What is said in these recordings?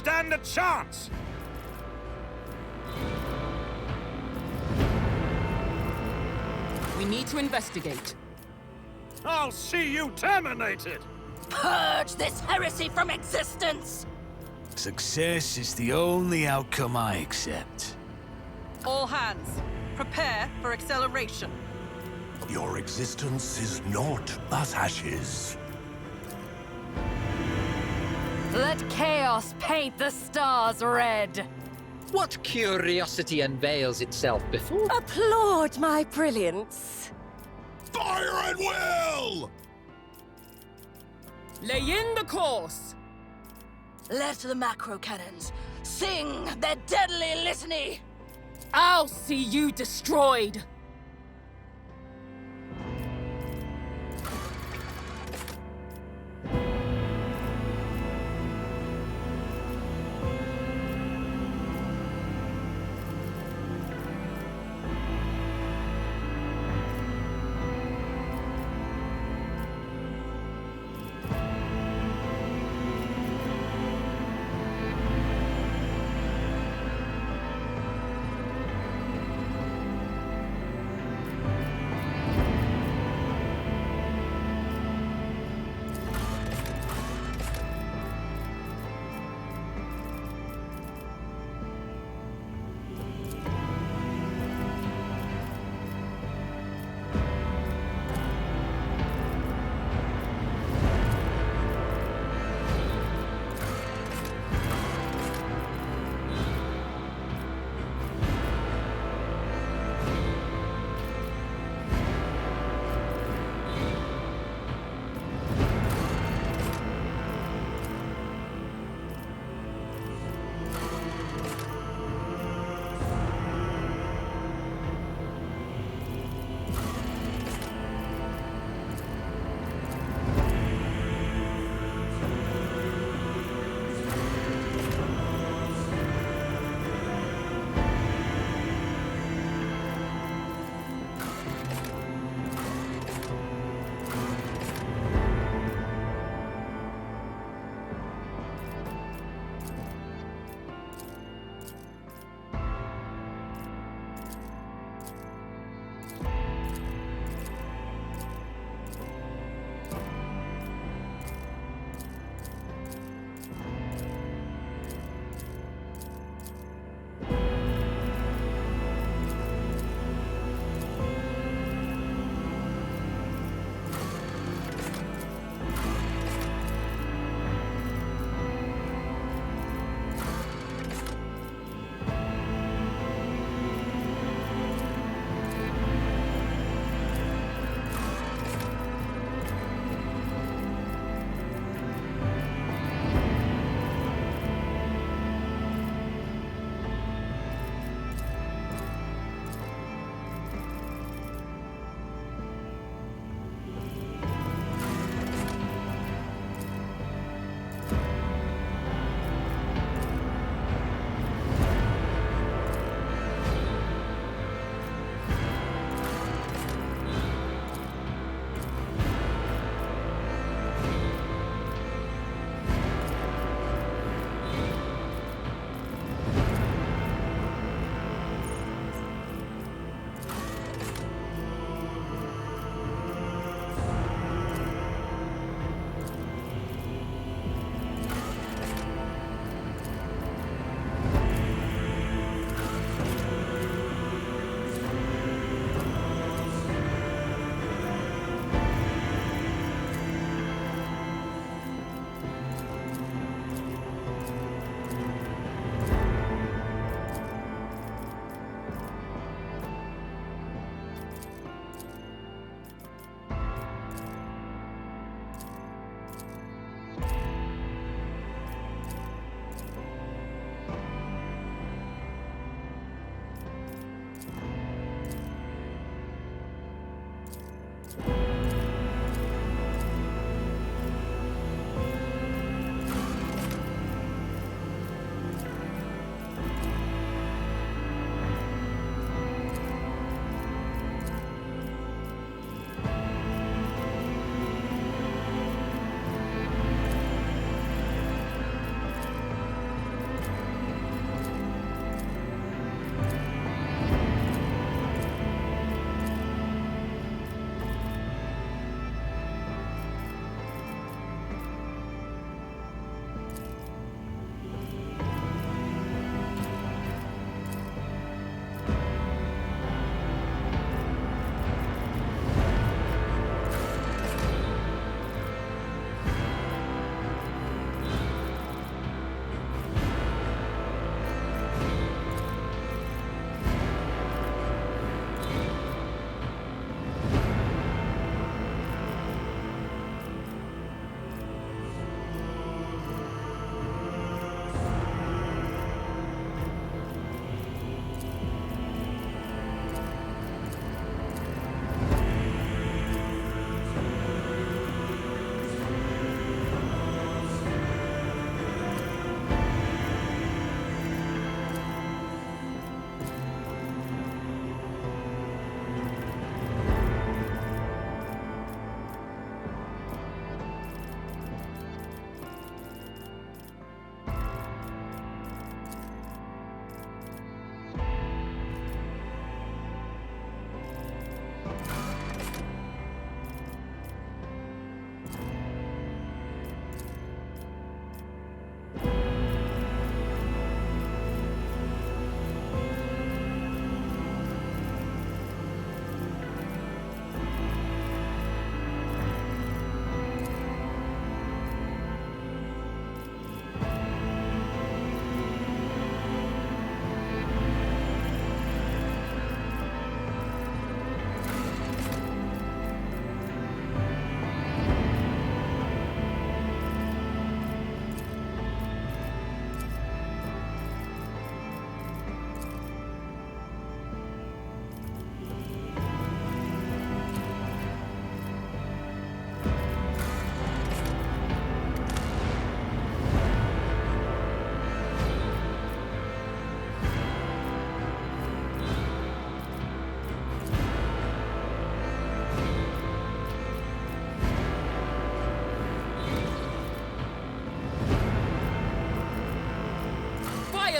stand a chance! We need to investigate. I'll see you terminated! Purge this heresy from existence! Success is the only outcome I accept. All hands, prepare for acceleration. Your existence is naught but ashes. Let chaos paint the stars red. What curiosity unveils itself before? Applaud my brilliance. Fire at will! Lay in the course! Let the macro cannons sing their deadly litany! I'll see you destroyed!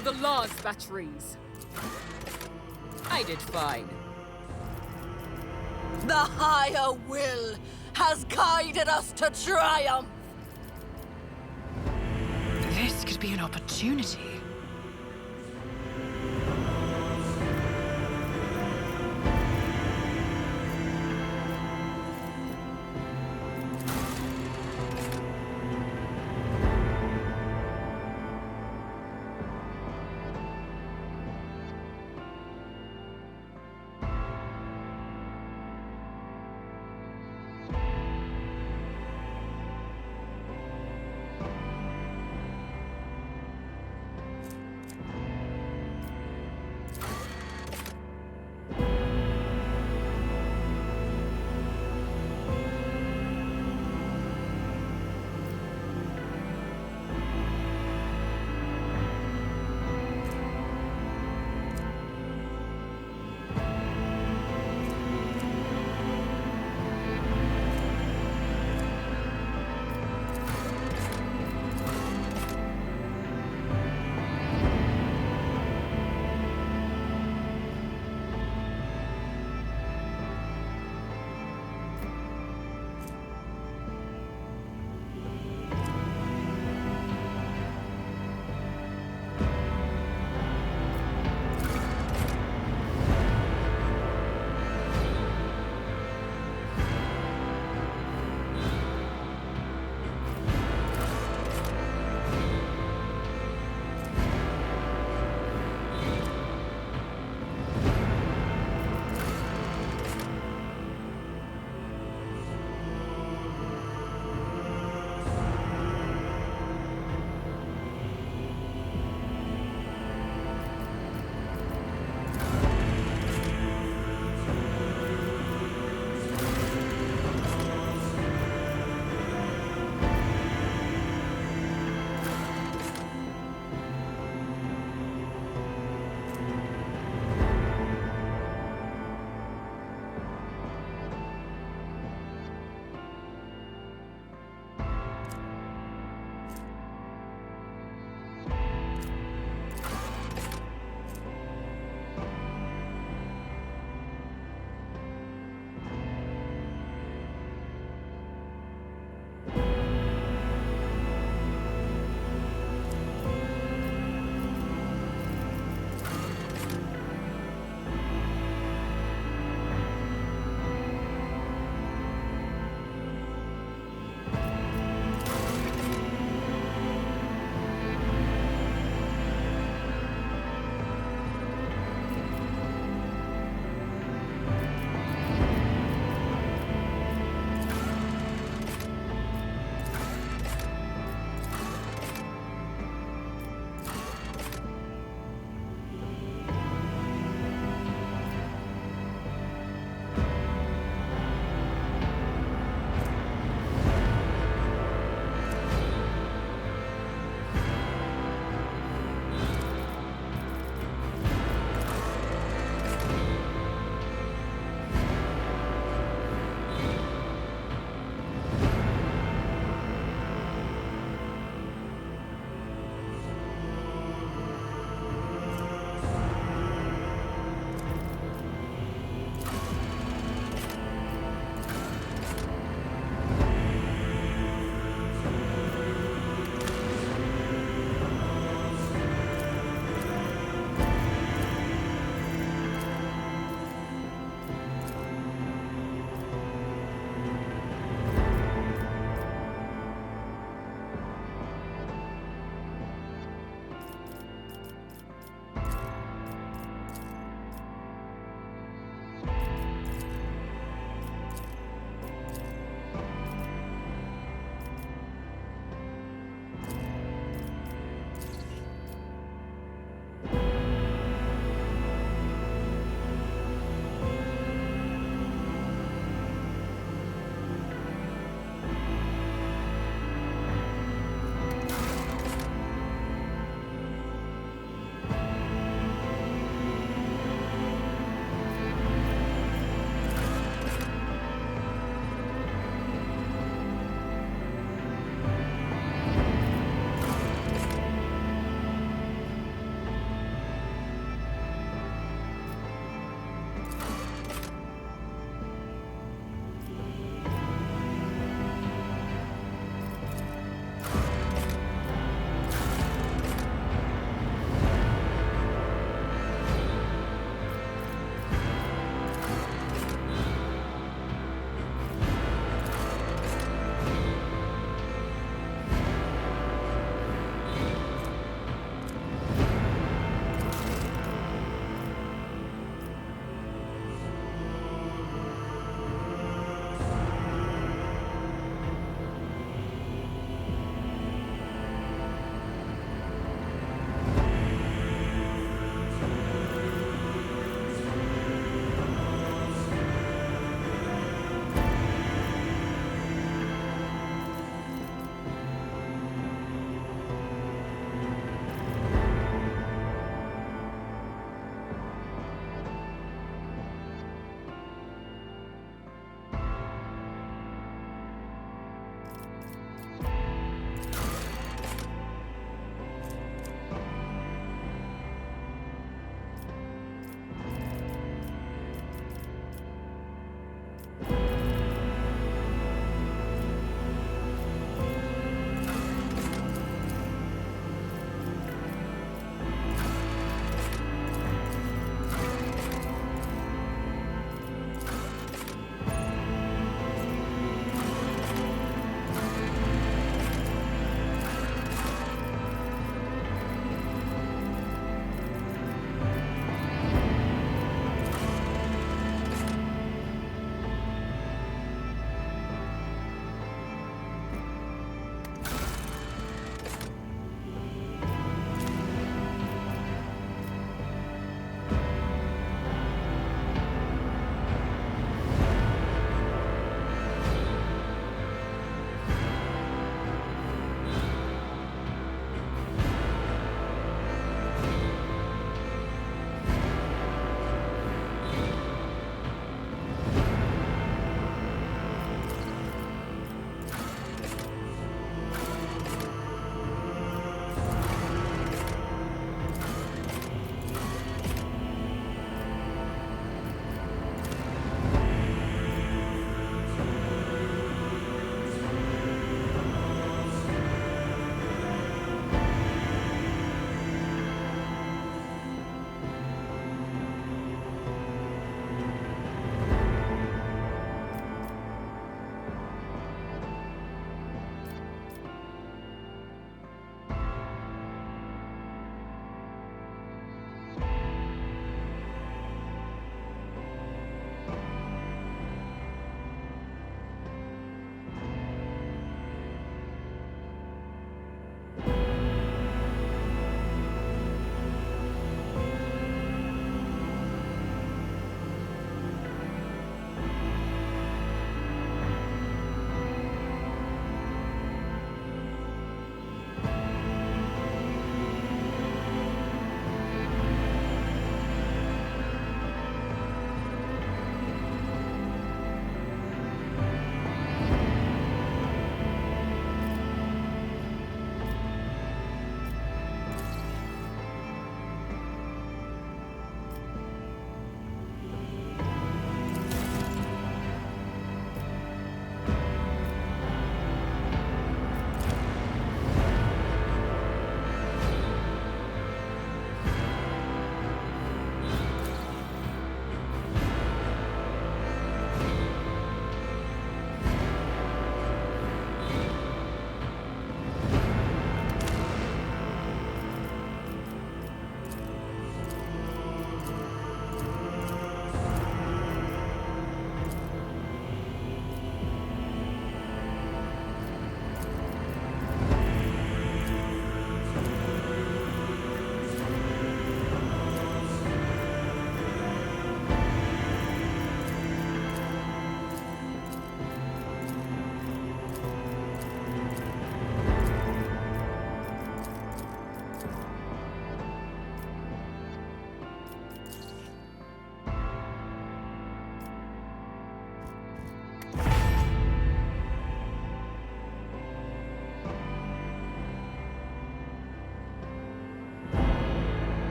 Fire the last batteries. I did fine. The higher will has guided us to triumph. This could be an opportunity.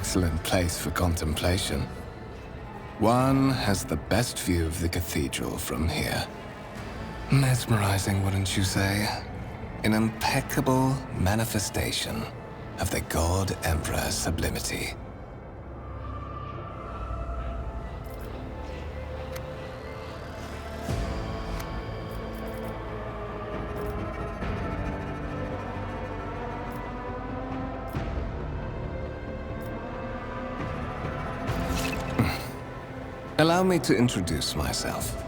excellent place for contemplation. One has the best view of the cathedral from here. Mesmerizing, wouldn't you say? An impeccable manifestation of the God Emperor's sublimity. Allow me to introduce myself.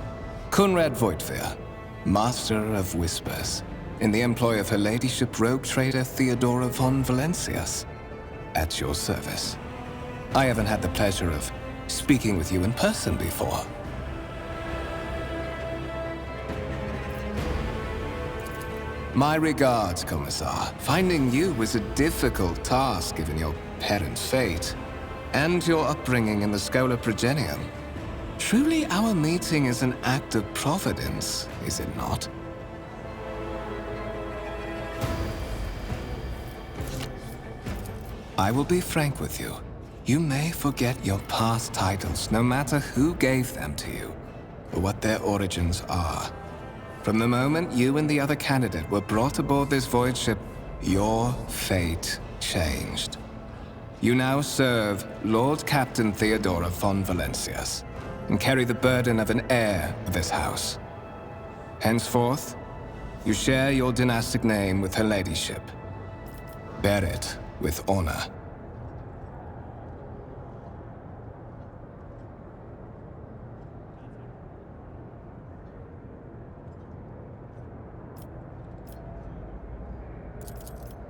Conrad Voigtveer, Master of Whispers, in the employ of Her Ladyship rogue trader Theodora von Valencius. At your service. I haven't had the pleasure of speaking with you in person before. My regards, Commissar. Finding you was a difficult task given your parents' fate and your upbringing in the Schola Progenium. Truly, our meeting is an act of providence, is it not? I will be frank with you. You may forget your past titles, no matter who gave them to you, or what their origins are. From the moment you and the other candidate were brought aboard this void ship, your fate changed. You now serve Lord Captain Theodora von Valencius, and carry the burden of an heir of this house. Henceforth, you share your dynastic name with Her Ladyship. Bear it with honor.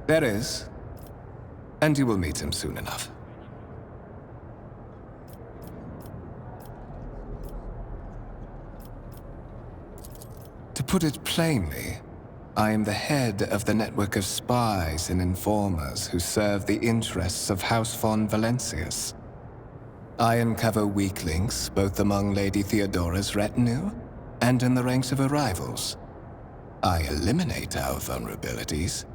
There is, and you will meet him soon enough. To put it plainly, I am the head of the network of spies and informers who serve the interests of House von Valencius. I uncover weak links both among Lady Theodora's retinue and in the ranks of her rivals. I eliminate our vulnerabilities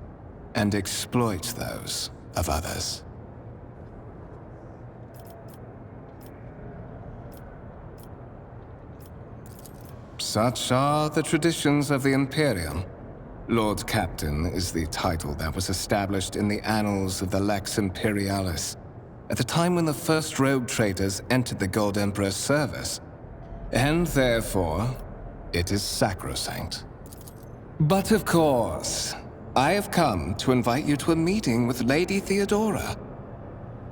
and exploit those of others. Such are the traditions of the Imperium. Lord Captain is the title that was established in the annals of the Lex Imperialis at the time when the first rogue traders entered the God Emperor's service, and therefore, it is sacrosanct. But of course, I have come to invite you to a meeting with Lady Theodora.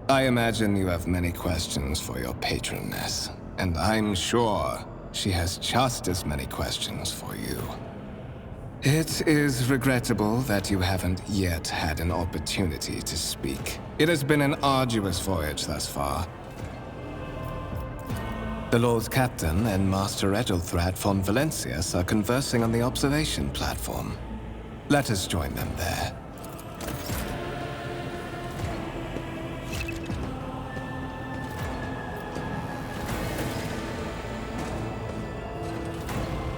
I imagine you have many questions for your patroness, and I'm sure she has just as many questions for you. It is regrettable that you haven't yet had an opportunity to speak. It has been an arduous voyage thus far. The Lord Captain and Master Ethelthrat von Valencius are conversing on the observation platform. Let us join them there.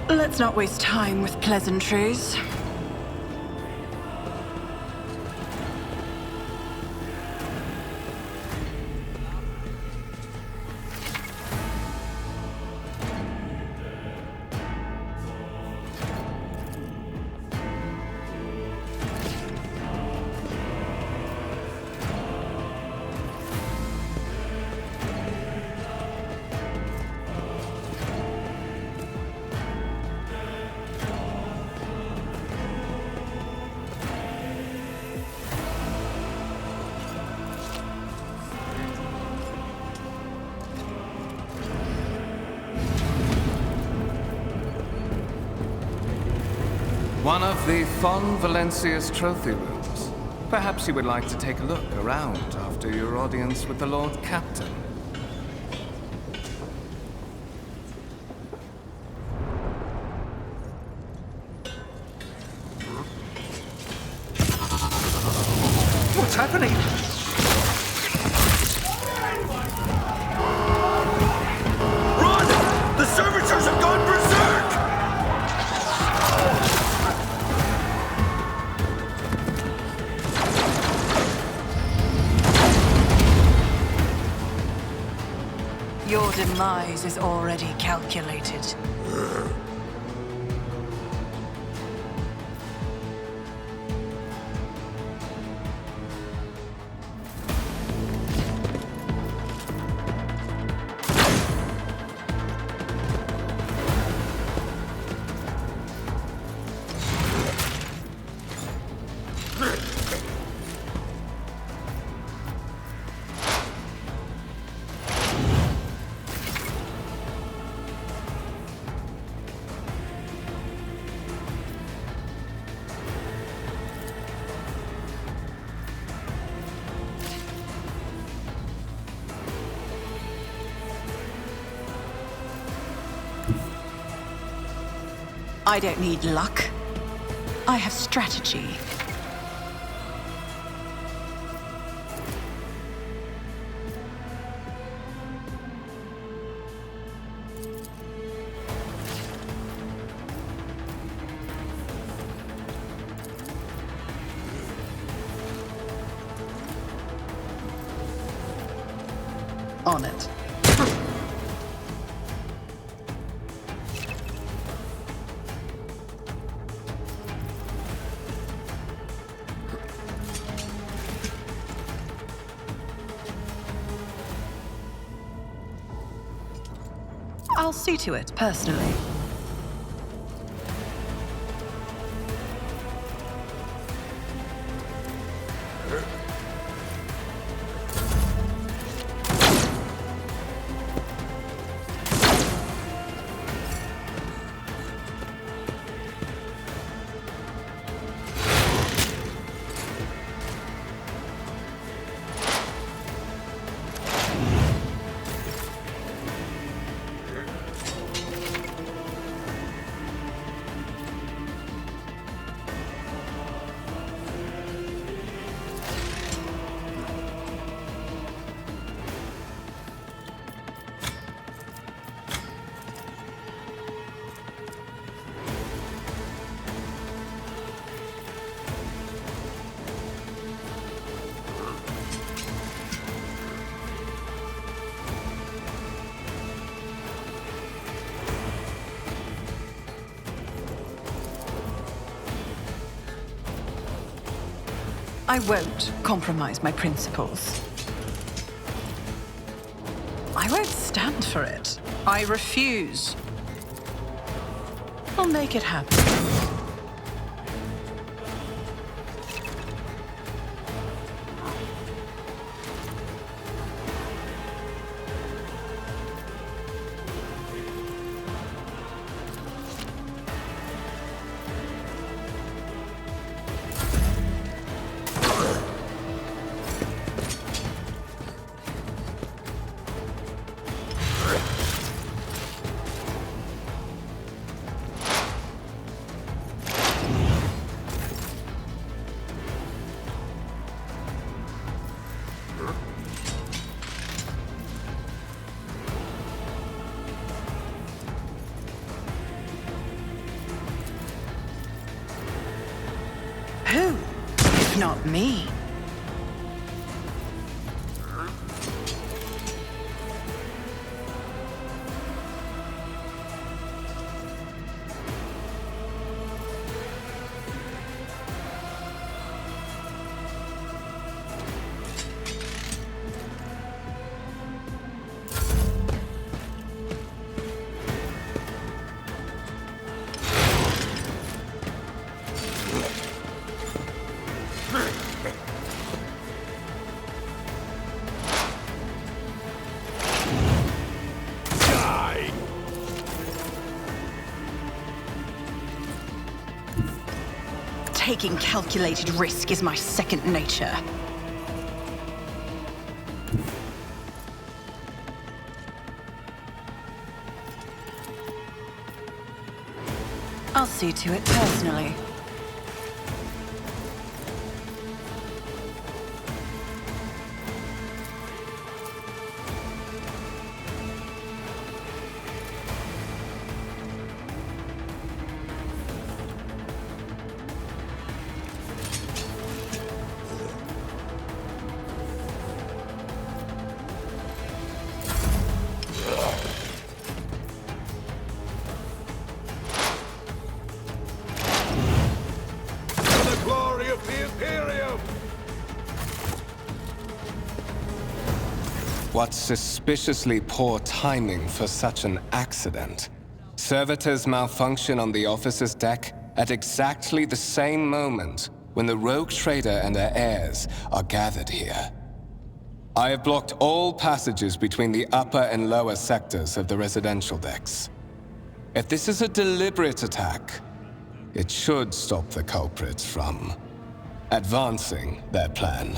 Let's not waste time with pleasantries. One of the von Valencius trophy rooms. Perhaps you would like to take a look around after your audience with the Lord Captain. What's happening? Run! The servitors have gone berserk! longplays is already calculated. I don't need luck. I have strategy. On it. I'll see to it, personally. I won't compromise my principles. I won't stand for it. I refuse. I'll make it happen. Who, if not me? Taking calculated risk is my second nature. I'll see to it personally. Imperium! What suspiciously poor timing for such an accident. Servitors malfunction on the officer's deck at exactly the same moment when the rogue trader and her heirs are gathered here. I have blocked all passages between the upper and lower sectors of the residential decks. If this is a deliberate attack, it should stop the culprits from advancing their plan.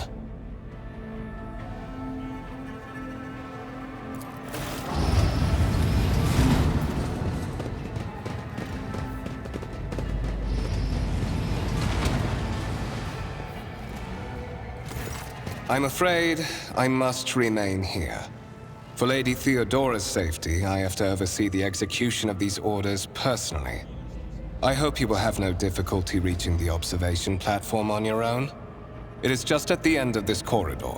I'm afraid I must remain here. For Lady Theodora's safety, I have to oversee the execution of these orders personally. I hope you will have no difficulty reaching the observation platform on your own. It is just at the end of this corridor.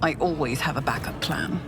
I always have a backup plan.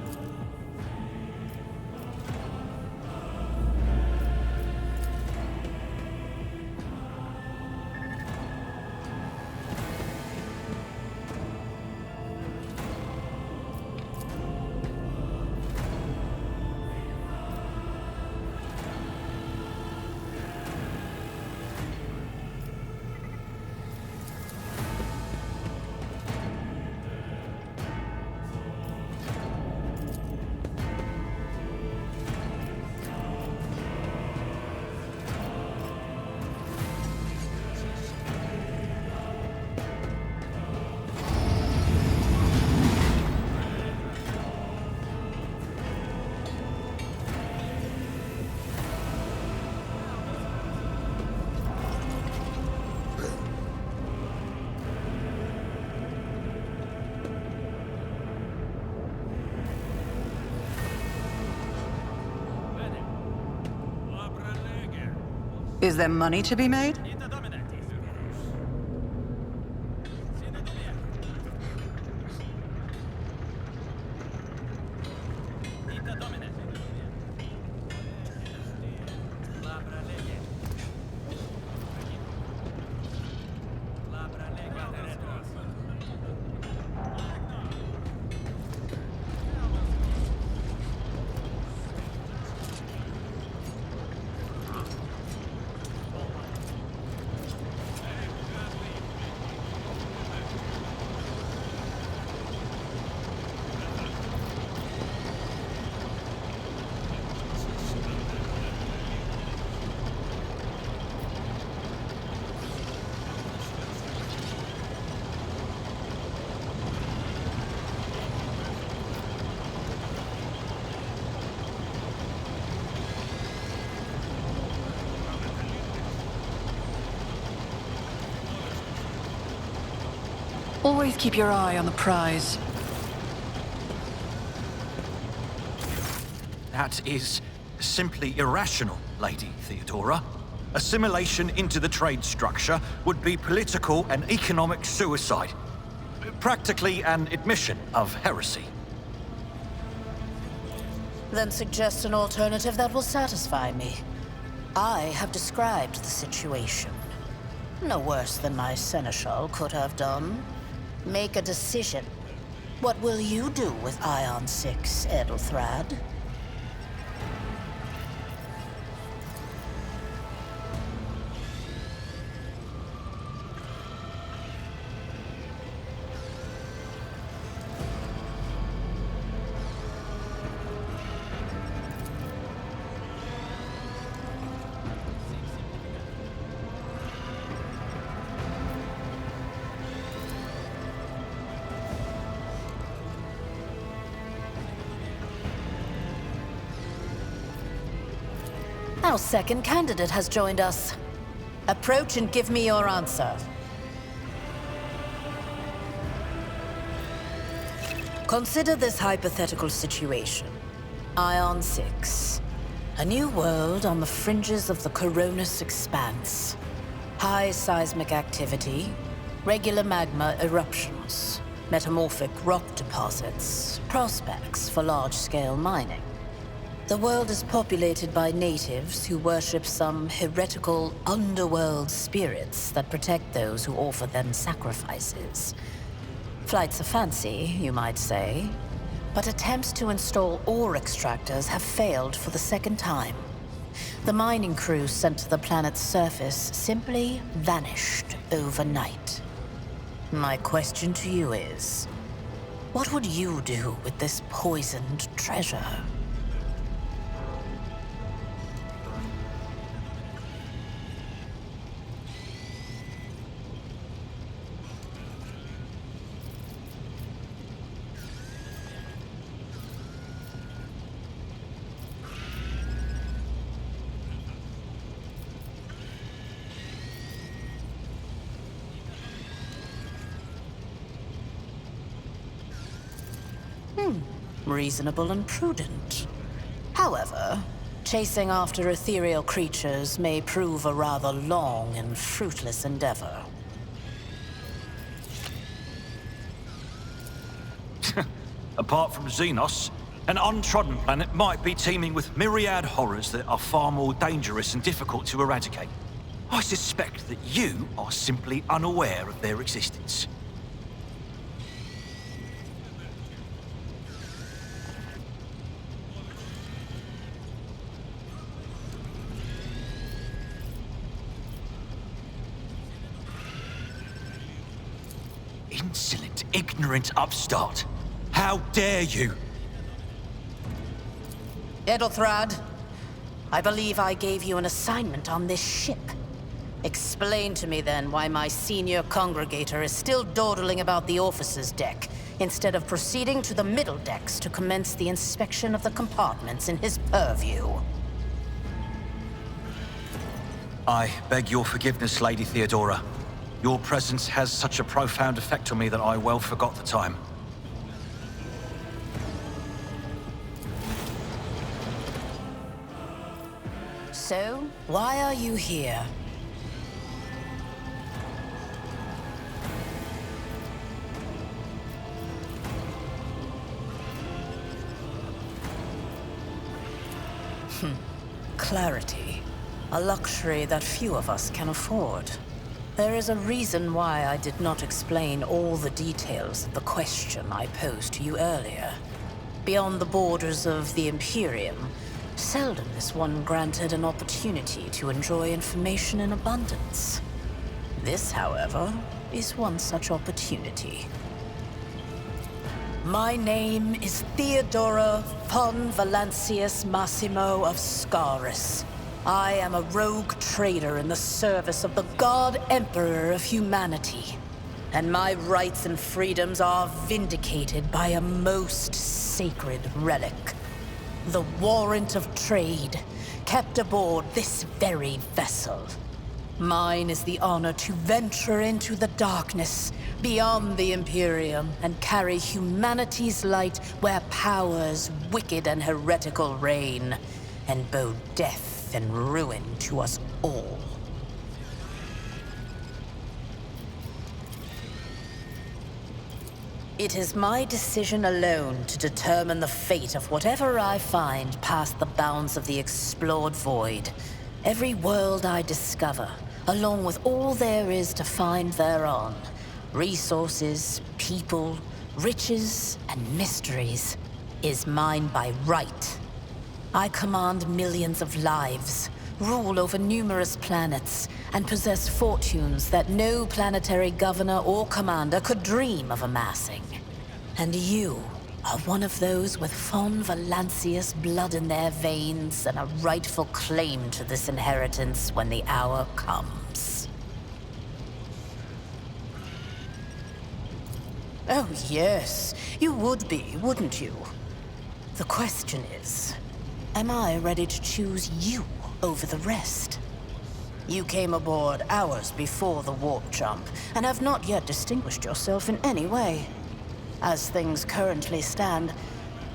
Is there money to be made? Always keep your eye on the prize. That is simply irrational, Lady Theodora. Assimilation into the trade structure would be political and economic suicide. Practically an admission of heresy. Then suggest an alternative that will satisfy me. I have described the situation. No worse than my seneschal could have done. Make a decision. What will you do with Ion 6, Edelthrad? Our second candidate has joined us. Approach and give me your answer. Consider this hypothetical situation. Ion 6. A new world on the fringes of the Coronis expanse. High seismic activity, regular magma eruptions, metamorphic rock deposits, prospects for large-scale mining. The world is populated by natives who worship some heretical underworld spirits that protect those who offer them sacrifices. Flights of fancy, you might say, but attempts to install ore extractors have failed for the second time. The mining crews sent to the planet's surface simply vanished overnight. My question to you is, what would you do with this poisoned treasure? Reasonable and prudent. However, chasing after ethereal creatures may prove a rather long and fruitless endeavor. Apart from Xenos, an untrodden planet might be teeming with myriad horrors that are far more dangerous and difficult to eradicate. I suspect that you are simply unaware of their existence. Insolent, ignorant upstart. How dare you? Edelthrad, I believe I gave you an assignment on this ship. Explain to me then why my senior congregator is still dawdling about the officer's deck, instead of proceeding to the middle decks to commence the inspection of the compartments in his purview. I beg your forgiveness, Lady Theodora. Your presence has such a profound effect on me that I well forgot the time. So, why are you here? Clarity. A luxury that few of us can afford. There is a reason why I did not explain all the details of the question I posed to you earlier. Beyond the borders of the Imperium, seldom is one granted an opportunity to enjoy information in abundance. This, however, is one such opportunity. My name is Theodora von Valancius Massimo of Scaris. I am a rogue trader in the service of the God Emperor of humanity. And my rights and freedoms are vindicated by a most sacred relic. The warrant of trade, kept aboard this very vessel. Mine is the honor to venture into the darkness, beyond the Imperium, and carry humanity's light where powers wicked and heretical reign, and bow death and ruin to us all. It is my decision alone to determine the fate of whatever I find past the bounds of the explored void. Every world I discover, along with all there is to find thereon. Resources, people, riches, and mysteries, is mine by right. I command millions of lives, rule over numerous planets, and possess fortunes that no planetary governor or commander could dream of amassing. And you are one of those with von Valancius blood in their veins and a rightful claim to this inheritance when the hour comes. Oh yes, you would be, wouldn't you? The question is, am I ready to choose you over the rest? You came aboard hours before the warp jump, and have not yet distinguished yourself in any way. As things currently stand,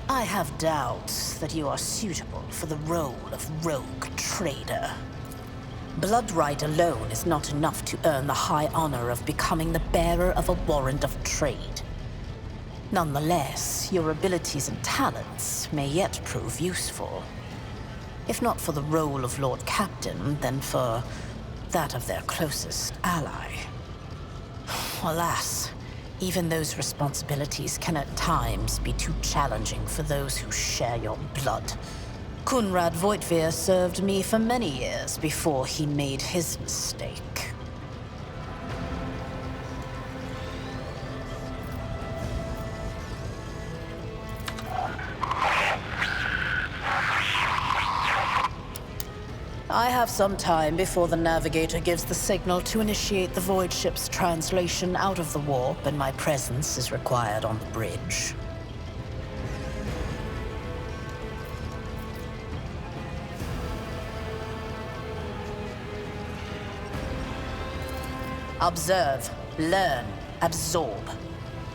I have doubts that you are suitable for the role of rogue trader. Blood right alone is not enough to earn the high honor of becoming the bearer of a warrant of trade. Nonetheless, your abilities and talents may yet prove useful. If not for the role of Lord Captain, then for that of their closest ally. Alas, even those responsibilities can at times be too challenging for those who share your blood. Kunrad Voitvir served me for many years before he made his mistake. I have some time before the navigator gives the signal to initiate the void ship's translation out of the warp, and my presence is required on the bridge. Observe, learn, absorb.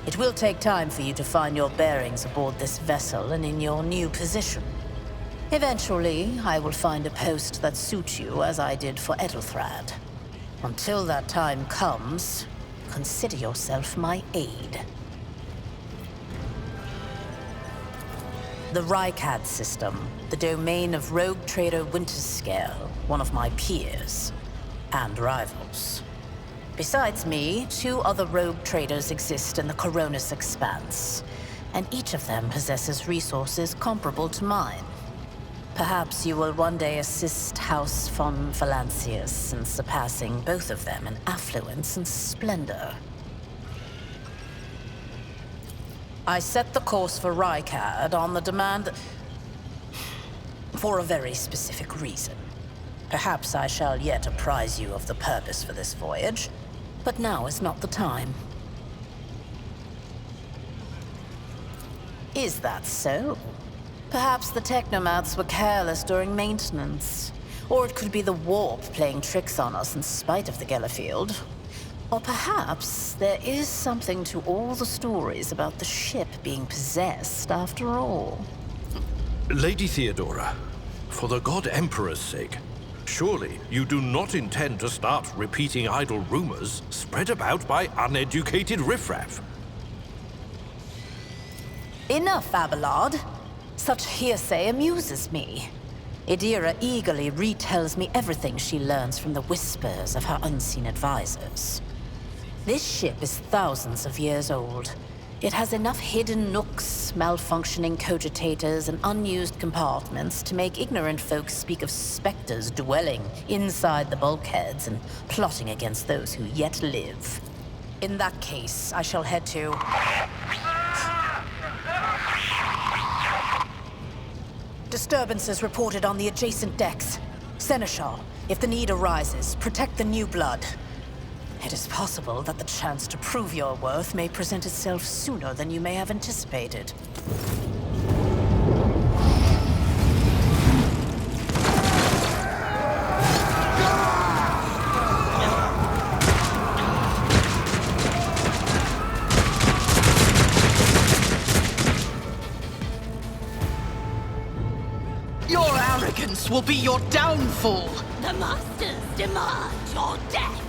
It will take time for you to find your bearings aboard this vessel and in your new position. Eventually, I will find a post that suits you as I did for Edelthrad. Until that time comes, consider yourself my aide. The Rykad system, the domain of rogue trader Winterscale, one of my peers, and rivals. Besides me, 2 other rogue traders exist in the Coronis Expanse, and each of them possesses resources comparable to mine. Perhaps you will one day assist House von Valancius in surpassing both of them in affluence and splendor. I set the course for Rykad on the demand for a very specific reason. Perhaps I shall yet apprise you of the purpose for this voyage, but now is not the time. Is that so? Perhaps the technomats were careless during maintenance. Or it could be the warp playing tricks on us in spite of the Gellerfield. Or perhaps there is something to all the stories about the ship being possessed after all. Lady Theodora, for the God Emperor's sake, Surely you do not intend to start repeating idle rumors spread about by uneducated riffraff. Enough, Abelard. Such hearsay amuses me. Idira eagerly retells me everything she learns from the whispers of her unseen advisors. This ship is thousands of years old. It has enough hidden nooks, malfunctioning cogitators, and unused compartments to make ignorant folks speak of specters dwelling inside the bulkheads and plotting against those who yet live. In that case, I shall head to... Disturbances reported on the adjacent decks. Seneschal, if the need arises, protect the new blood. It is possible that the chance to prove your worth may present itself sooner than you may have anticipated. Your arrogance will be your downfall. The Masters demand your death.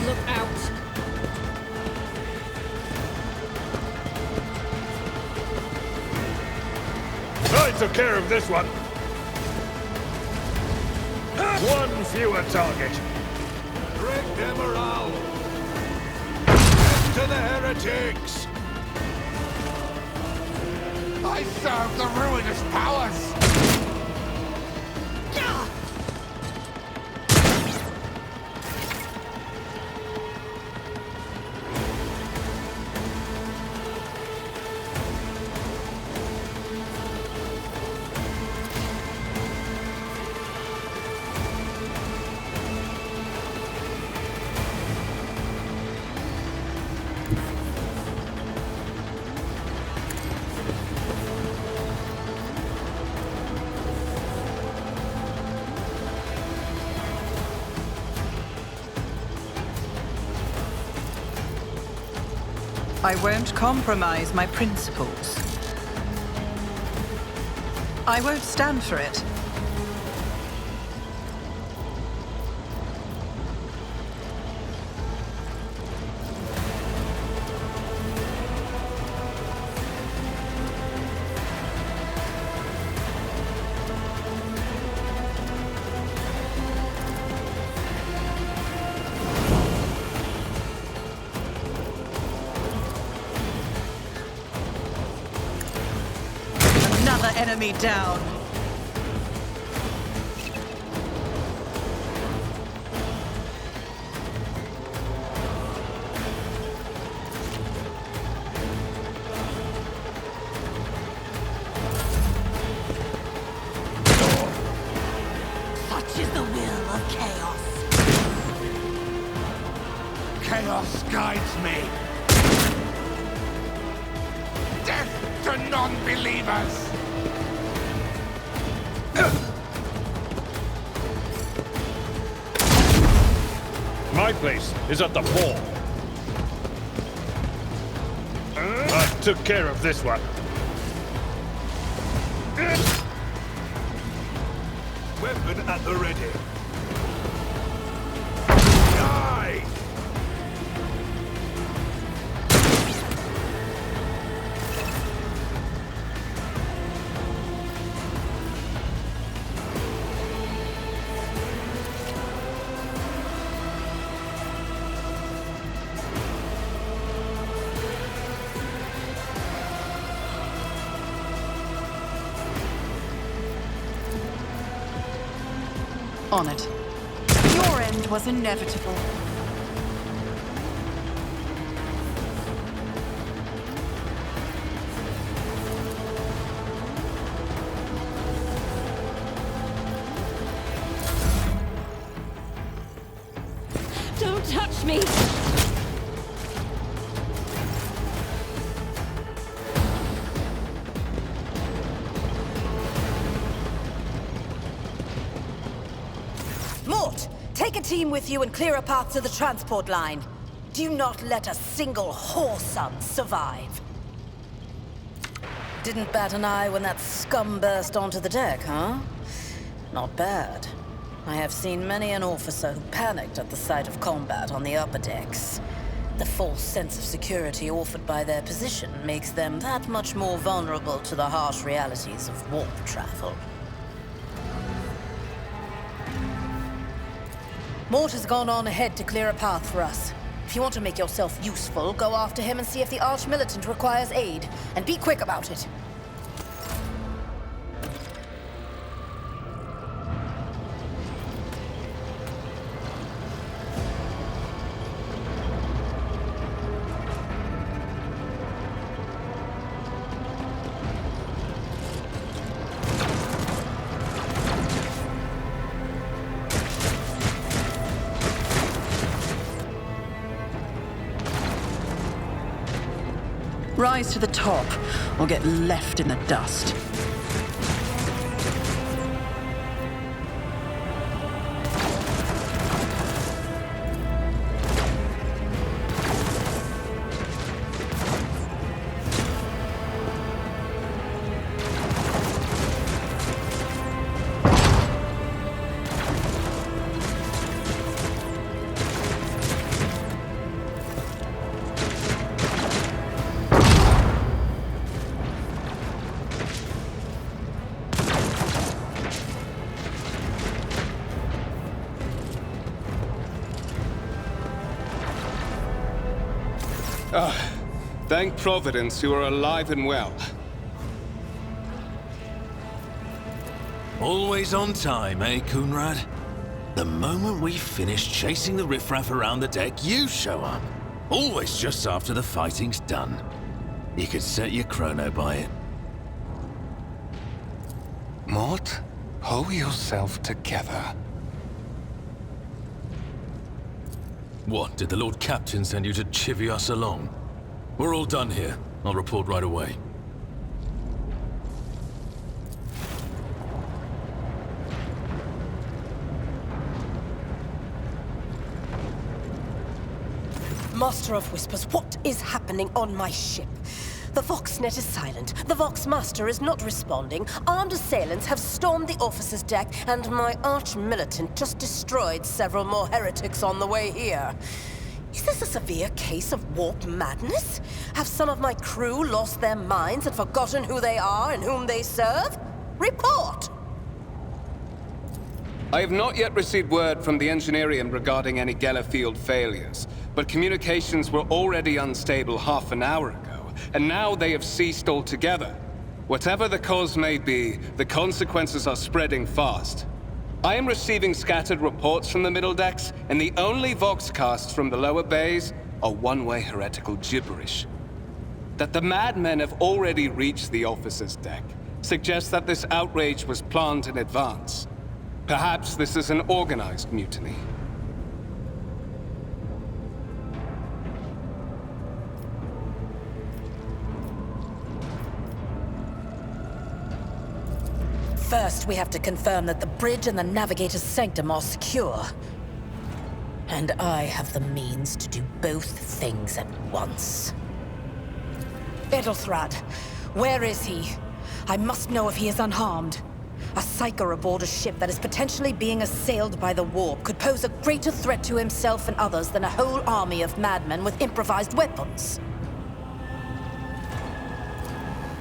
Look out! I took care of this one. One fewer target. Break their morale! Death to the heretics! I serve the ruinous powers! I won't compromise my principles. I won't stand for it. Another enemy down. Such is the will of chaos. Chaos guides me! Death to non-believers! My place is at the mall. I took care of this one. Weapon at the ready. Die! On it. Your end was inevitable. Don't touch me! Mort, take a team with you and clear a path to the transport line. Do not let a single whoreson survive. Didn't bat an eye when that scum burst onto the deck, huh? Not bad. I have seen many an officer who panicked at the sight of combat on the upper decks. The false sense of security offered by their position makes them that much more vulnerable to the harsh realities of warp travel. Mort has gone on ahead to clear a path for us. If you want to make yourself useful, go after him and see if the Arch-Militant requires aid. And be quick about it. Rise to the top, or get left in the dust. Thank Providence you are alive and well. Always on time, eh, Coonrad? The moment we finish chasing the riffraff around the deck, you show up. Always just after the fighting's done. You could set your chrono by it. Mort, pull yourself together. What, did the Lord Captain send you to chivvy us along? We're all done here. I'll report right away. Master of Whispers, what is happening on my ship? The Voxnet is silent. The Voxmaster is not responding. Armed assailants have stormed the officer's deck, and my arch-militant just destroyed several more heretics on the way here. Is this a severe case of warp madness? Have some of my crew lost their minds and forgotten who they are and whom they serve? Report! I have not yet received word from the Engineerium regarding any Gellerfield failures, but communications were already unstable half an hour ago, and now they have ceased altogether. Whatever the cause may be, the consequences are spreading fast. I am receiving scattered reports from the middle decks, and the only voxcasts from the lower bays are one-way heretical gibberish. That the madmen have already reached the officer's deck suggests that this outrage was planned in advance. Perhaps this is an organized mutiny. First, we have to confirm that the bridge and the navigator's sanctum are secure. And I have the means to do both things at once. Edelthrad, where is he? I must know if he is unharmed. A psyker aboard a ship that is potentially being assailed by the warp could pose a greater threat to himself and others than a whole army of madmen with improvised weapons.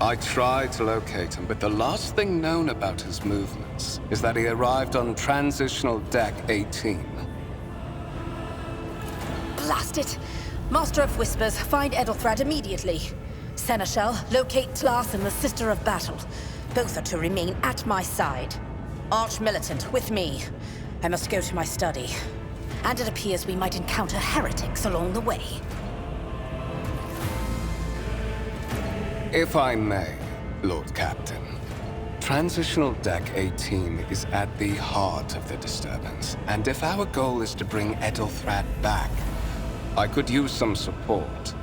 I tried to locate him, but the last thing known about his movements is that he arrived on Transitional Deck 18. Blast it! Master of Whispers, find Edelthrad immediately. Seneschal, locate Tlas and the Sister of Battle. Both are to remain at my side. Arch-Militant, with me. I must go to my study. And it appears we might encounter heretics along the way. If I may, Lord Captain, Transitional Deck 18 is at the heart of the disturbance, and if our goal is to bring Edelthrad back, I could use some support.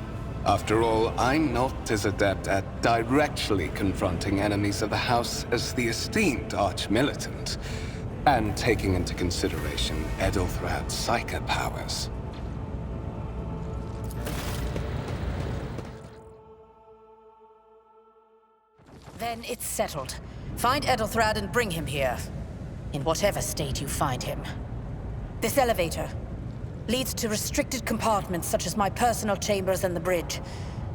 After all, I'm not as adept at directly confronting enemies of the House as the esteemed Arch-Militant, and taking into consideration Edelthrad's psychic powers. Then it's settled. Find Edelthrad and bring him here. In whatever state you find him. This elevator leads to restricted compartments such as my personal chambers and the bridge.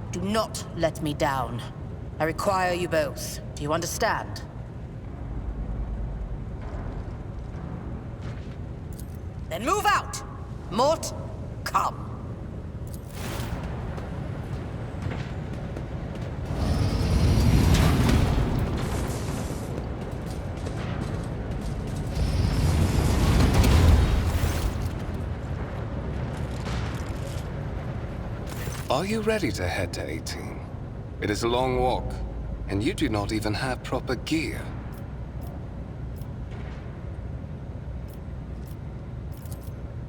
Do not let me down. I require you both. Do you understand? Then move out! Mort, come. Are you ready to head to 18? It is a long walk, and you do not even have proper gear.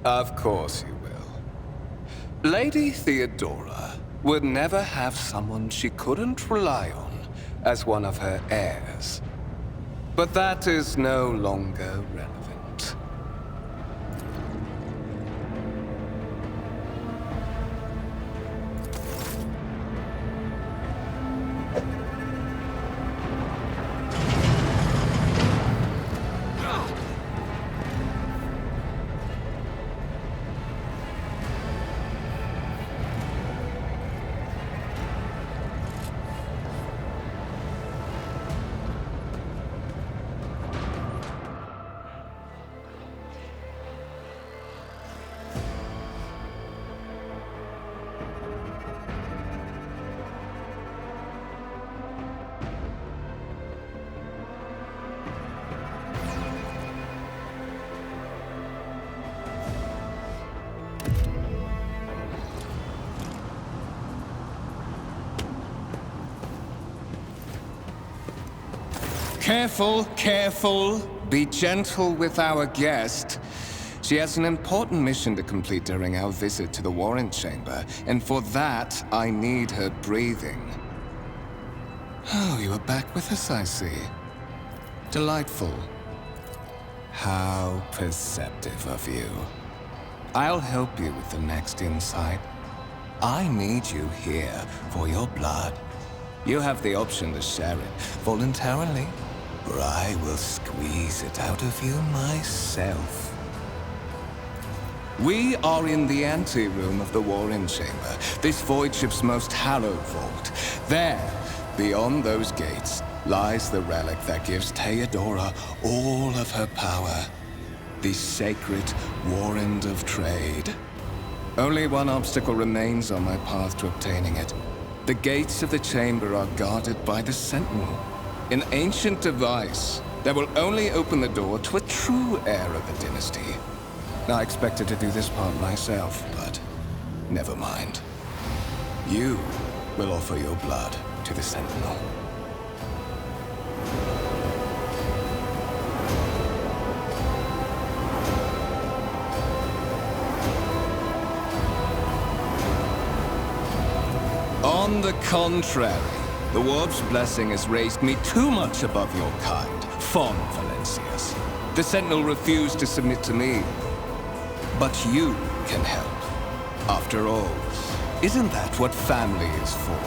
Of course you will. Lady Theodora would never have someone she couldn't rely on as one of her heirs. But that is no longer relevant. Careful, careful. Be gentle with our guest. She has an important mission to complete during our visit to the Warren Chamber, and for that, I need her breathing. Oh, you are back with us, I see. Delightful. How perceptive of you. I'll help you with the next insight. I need you here for your blood. You have the option to share it voluntarily, or I will squeeze it out of you myself. We are in the anteroom of the Warren Chamber, this void ship's most hallowed vault. There, beyond those gates, lies the relic that gives Theodora all of her power. The sacred Warrant of Trade. Only one obstacle remains on my path to obtaining it. The gates of the chamber are guarded by the Sentinel. An ancient device that will only open the door to a true heir of the dynasty. I expected to do this part myself, but never mind. You will offer your blood to the Sentinel. On the contrary, the Warp's blessing has raised me too much above your kind, Fon Valencius. The Sentinel refused to submit to me. But you can help. After all, isn't that what family is for?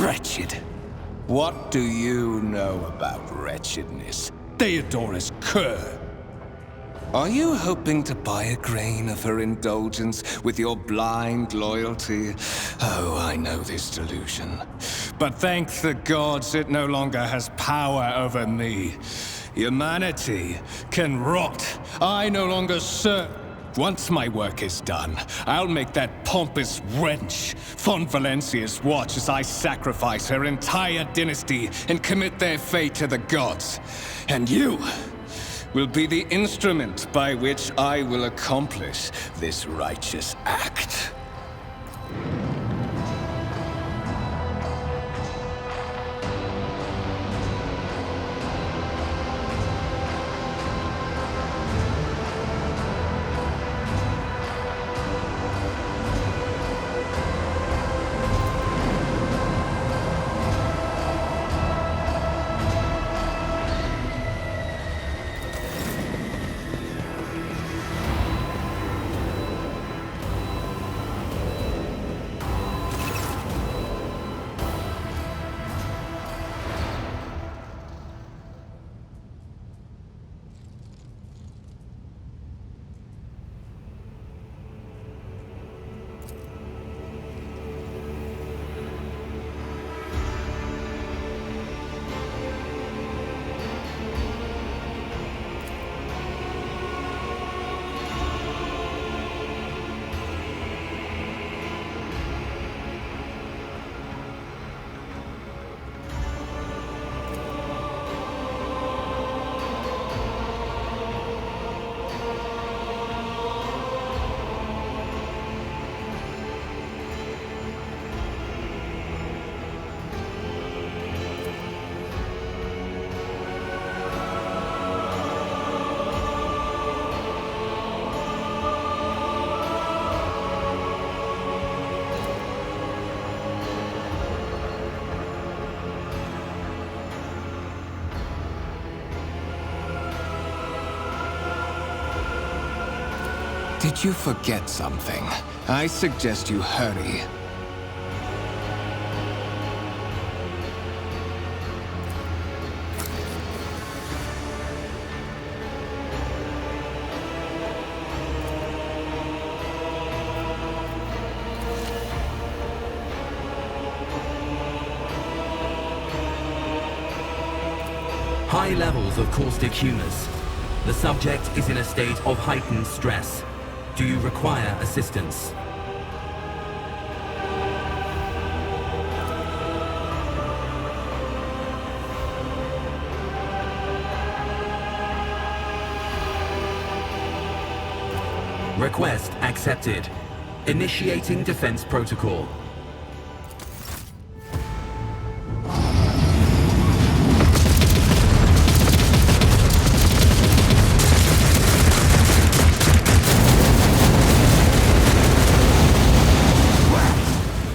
Wretched. What do you know about wretchedness? Theodora's cur. Are you hoping to buy a grain of her indulgence with your blind loyalty? Oh, I know this delusion. But thank the gods it no longer has power over me. Humanity can rot. I no longer serve. Once my work is done, I'll make that pompous wench Fon Valencius watch as I sacrifice her entire dynasty and commit their fate to the gods. And you will be the instrument by which I will accomplish this righteous act. Did you forget something? I suggest you hurry. High levels of caustic humors. The subject is in a state of heightened stress. Do you require assistance? Request accepted. Initiating defense protocol.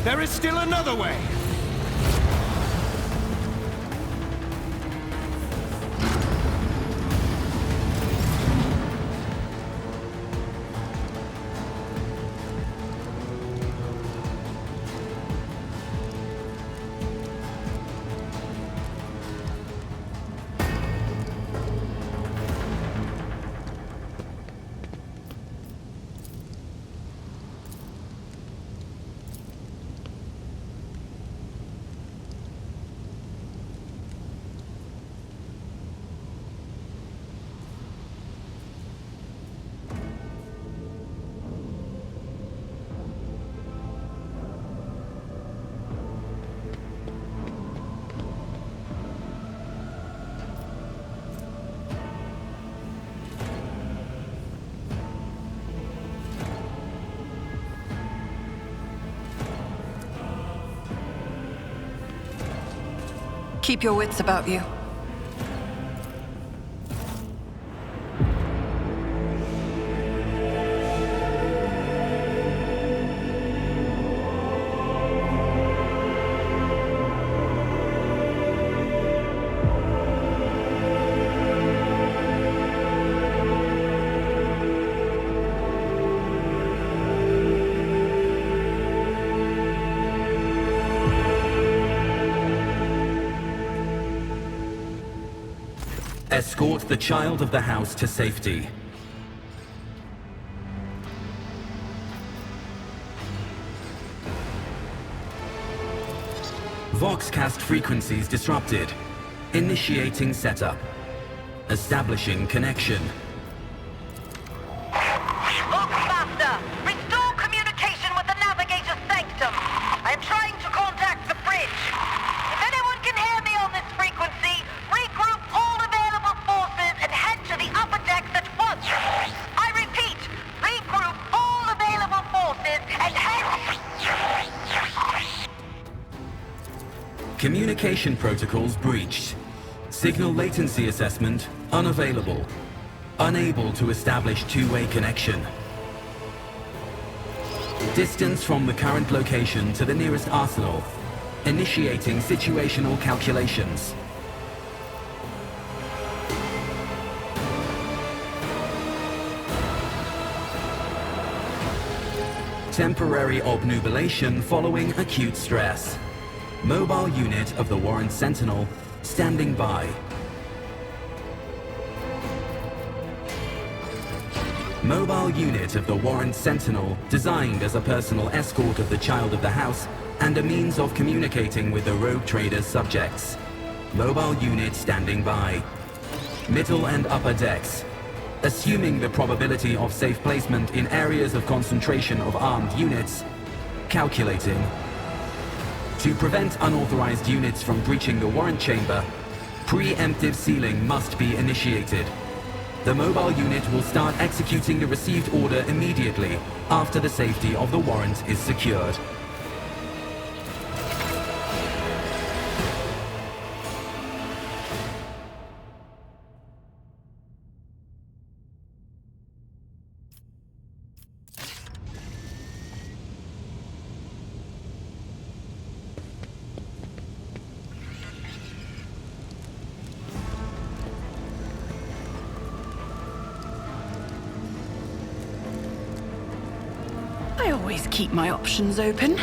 There is still another way! Keep your wits about you. Escort the child of the house to safety. Voxcast frequencies disrupted. Initiating setup. Establishing connection. Master, restore communication with the navigator's sanctum. I am trying to contact the bridge. If anyone can hear me on this frequency, regroup all available forces and head to the upper decks at once. I repeat, regroup all available forces and head... Communication protocols breached. Signal latency assessment unavailable. Unable to establish two-way connection. Distance from the current location to the nearest arsenal. Initiating situational calculations. Temporary obnubilation following acute stress. Mobile unit of the Warrant Sentinel standing by. Mobile unit of the Warrant Sentinel designed as a personal escort of the child of the house and a means of communicating with the rogue trader's subjects. Mobile unit standing by. Middle and upper decks. Assuming the probability of safe placement in areas of concentration of armed units. Calculating. To prevent unauthorized units from breaching the warrant chamber, preemptive sealing must be initiated. The mobile unit will start executing the received order immediately after the safety of the warrant is secured. I always keep my options open.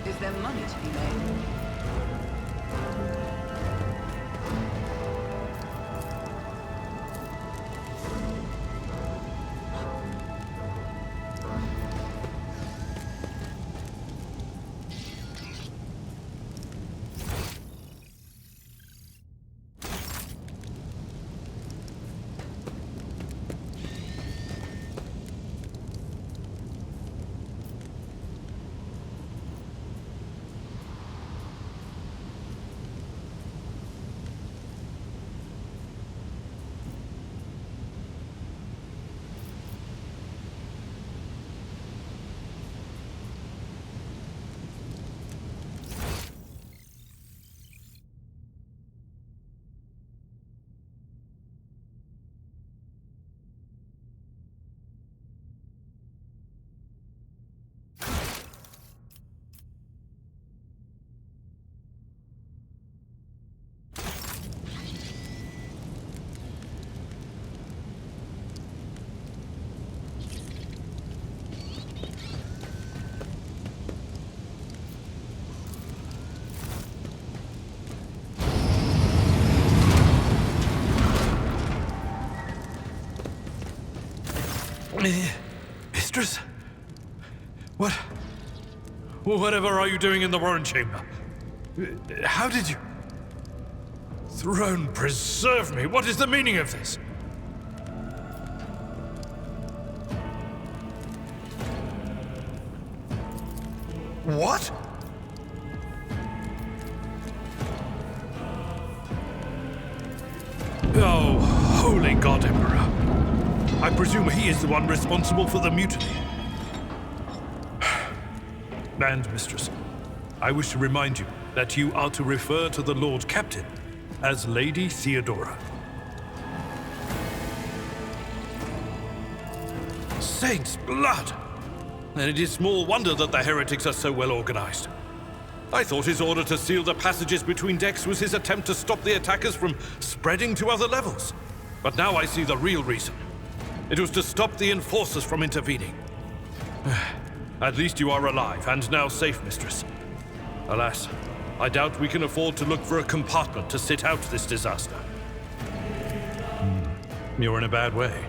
Is there money to be made? Mistress? What? Whatever are you doing in the Warren Chamber? How did you... Throne preserve me! What is the meaning of this? What? Oh, holy God, Emperor. I presume he is the one responsible for the mutiny. And, Mistress, I wish to remind you that you are to refer to the Lord Captain as Lady Theodora. Saints' blood! Then it is small wonder that the heretics are so well organized. I thought his order to seal the passages between decks was his attempt to stop the attackers from spreading to other levels. But now I see the real reason. It was to stop the enforcers from intervening. At least you are alive, and now safe, Mistress. Alas, I doubt we can afford to look for a compartment to sit out this disaster. You're in a bad way.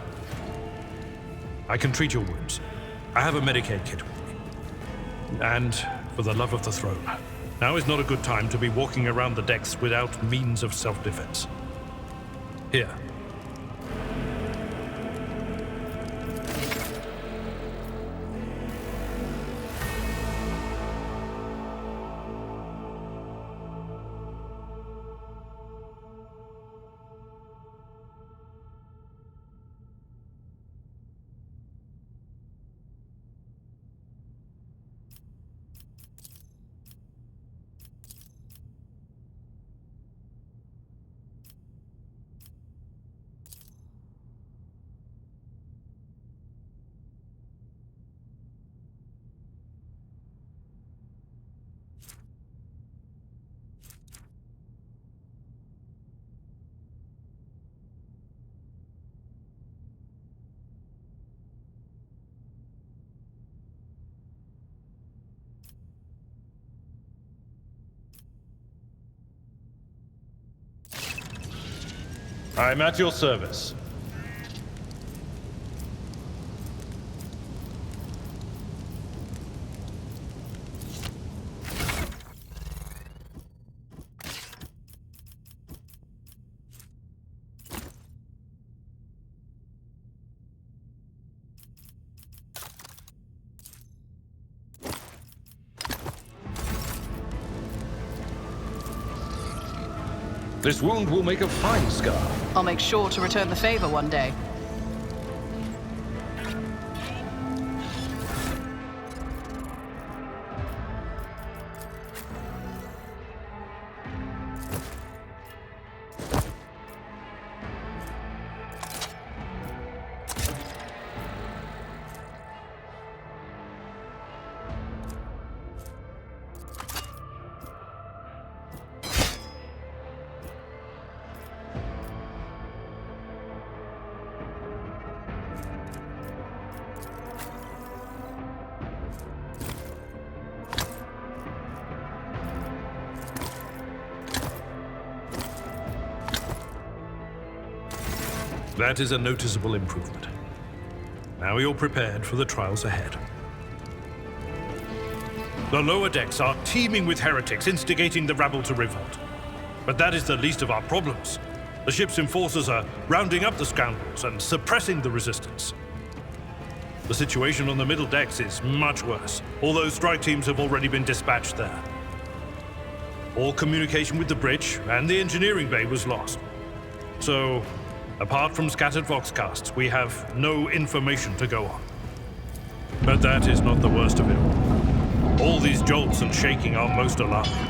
I can treat your wounds. I have a Medicaid kit with me. And, for the love of the throne, now is not a good time to be walking around the decks without means of self-defense. Here. I'm at your service. This wound will make a fine scar. I'll make sure to return the favor one day. That is a noticeable improvement. Now you're prepared for the trials ahead. The lower decks are teeming with heretics instigating the rabble to revolt. But that is the least of our problems. The ship's enforcers are rounding up the scoundrels and suppressing the resistance. The situation on the middle decks is much worse, although strike teams have already been dispatched there. All communication with the bridge and the engineering bay was lost. So, apart from scattered voxcasts, we have no information to go on. But that is not the worst of it all. All these jolts and shaking are most alarming.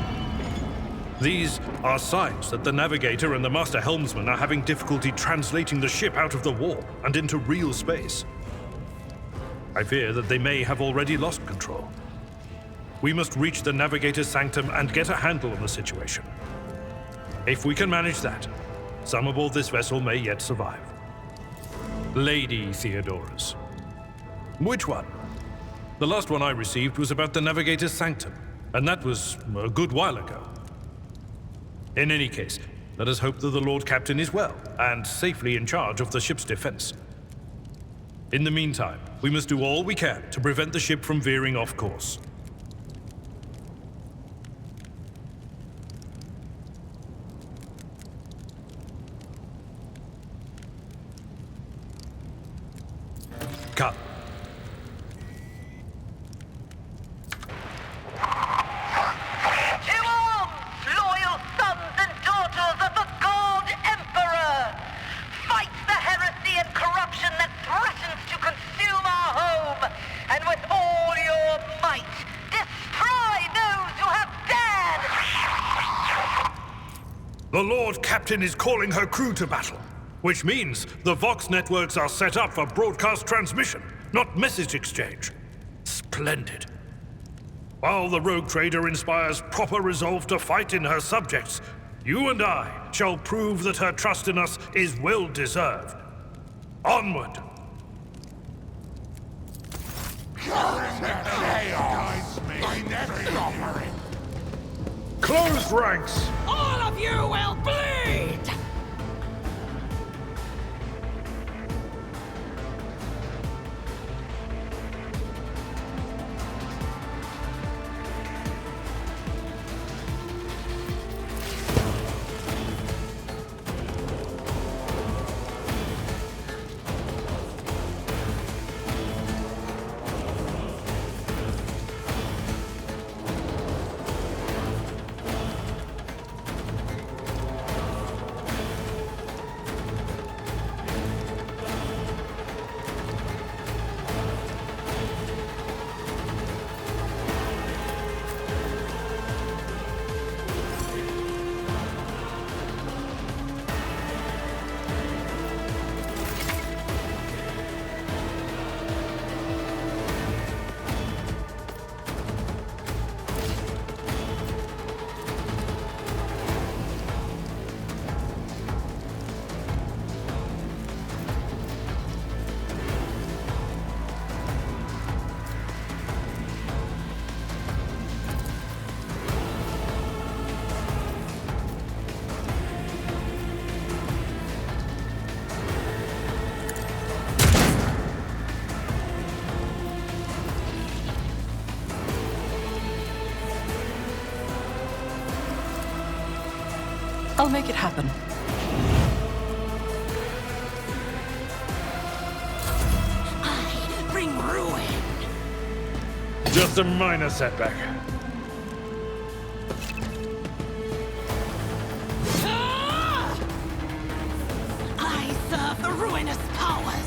These are signs that the navigator and the master helmsman are having difficulty translating the ship out of the warp and into real space. I fear that they may have already lost control. We must reach the navigator's sanctum and get a handle on the situation. If we can manage that, some aboard this vessel may yet survive. Lady Theodoras. Which one? The last one I received was about the navigator's sanctum, and that was a good while ago. In any case, let us hope that the Lord Captain is well and safely in charge of the ship's defense. In the meantime, we must do all we can to prevent the ship from veering off course. Come. To arms, loyal sons and daughters of the God Emperor! Fight the heresy and corruption that threatens to consume our home, and with all your might, destroy those who have dared! The Lord Captain is calling her crew to battle, which means the Vox networks are set up for broadcast transmission, not message exchange. Splendid. While the rogue trader inspires proper resolve to fight in her subjects, you and I shall prove that her trust in us is well deserved. Onward! Close ranks! All of you will bleed! make it happen. I bring ruin. Just a minor setback. I serve the ruinous powers.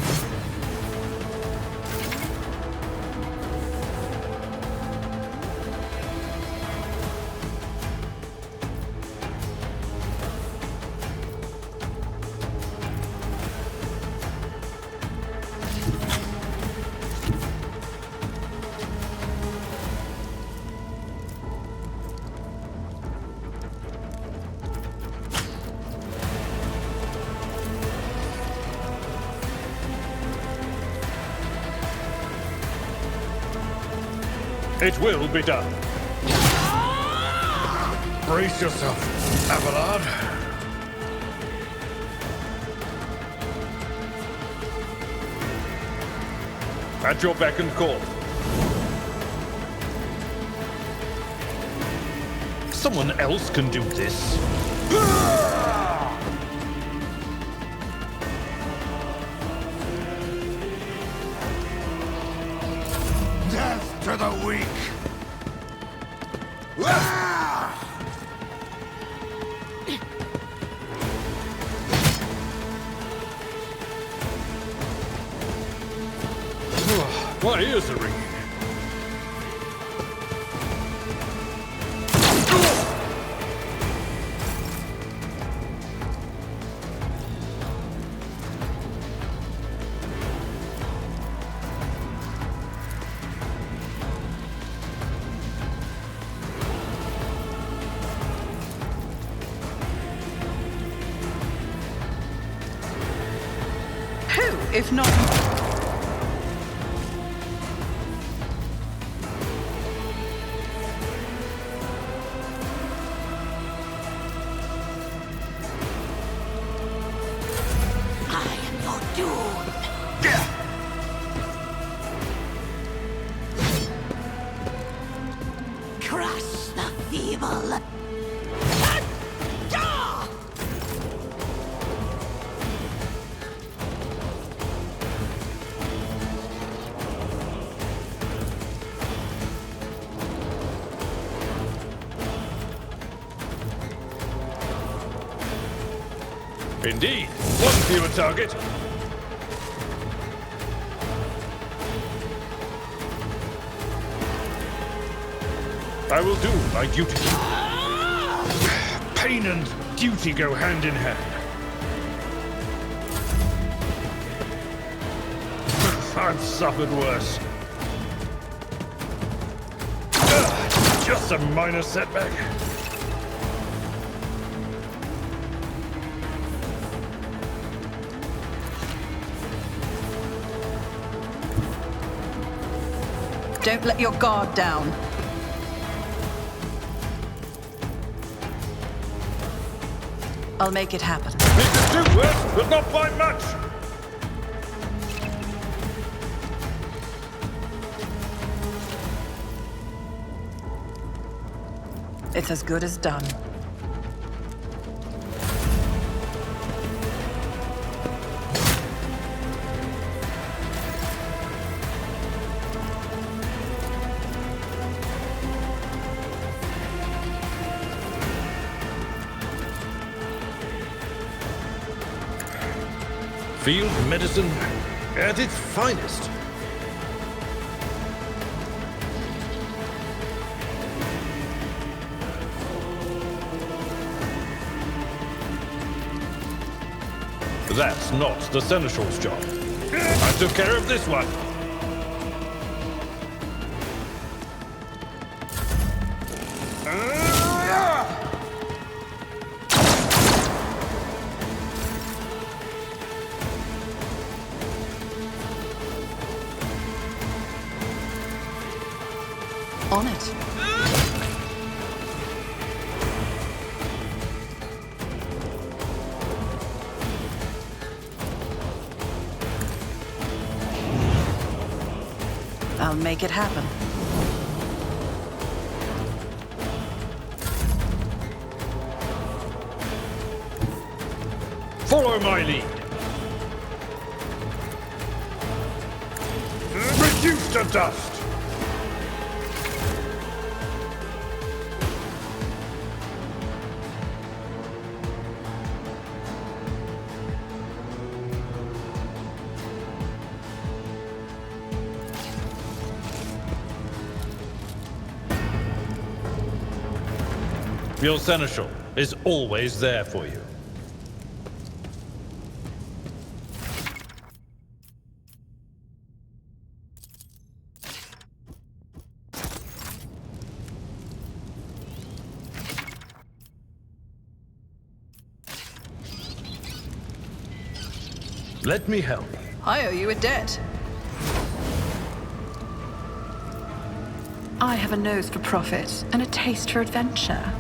It will be done. Brace yourself, Abelard. At your beck and call. Someone else can do this. Death to the weak! My ears are ringing. Who, if not... Crush the feeble. Indeed, one fewer target. I will do my duty. Pain and duty go hand in hand. I've suffered worse. Just a minor setback. Don't let your guard down. I'll make it happen. It could do worse, but not by much. It's as good as done. Field medicine at its finest. That's not the Seneschal's job. I took care of this one. On it. I'll make it happen. Follow my lead. Reduce to dust. Your seneschal is always there for you. Let me help. I owe you a debt. I have a nose for profit and a taste for adventure.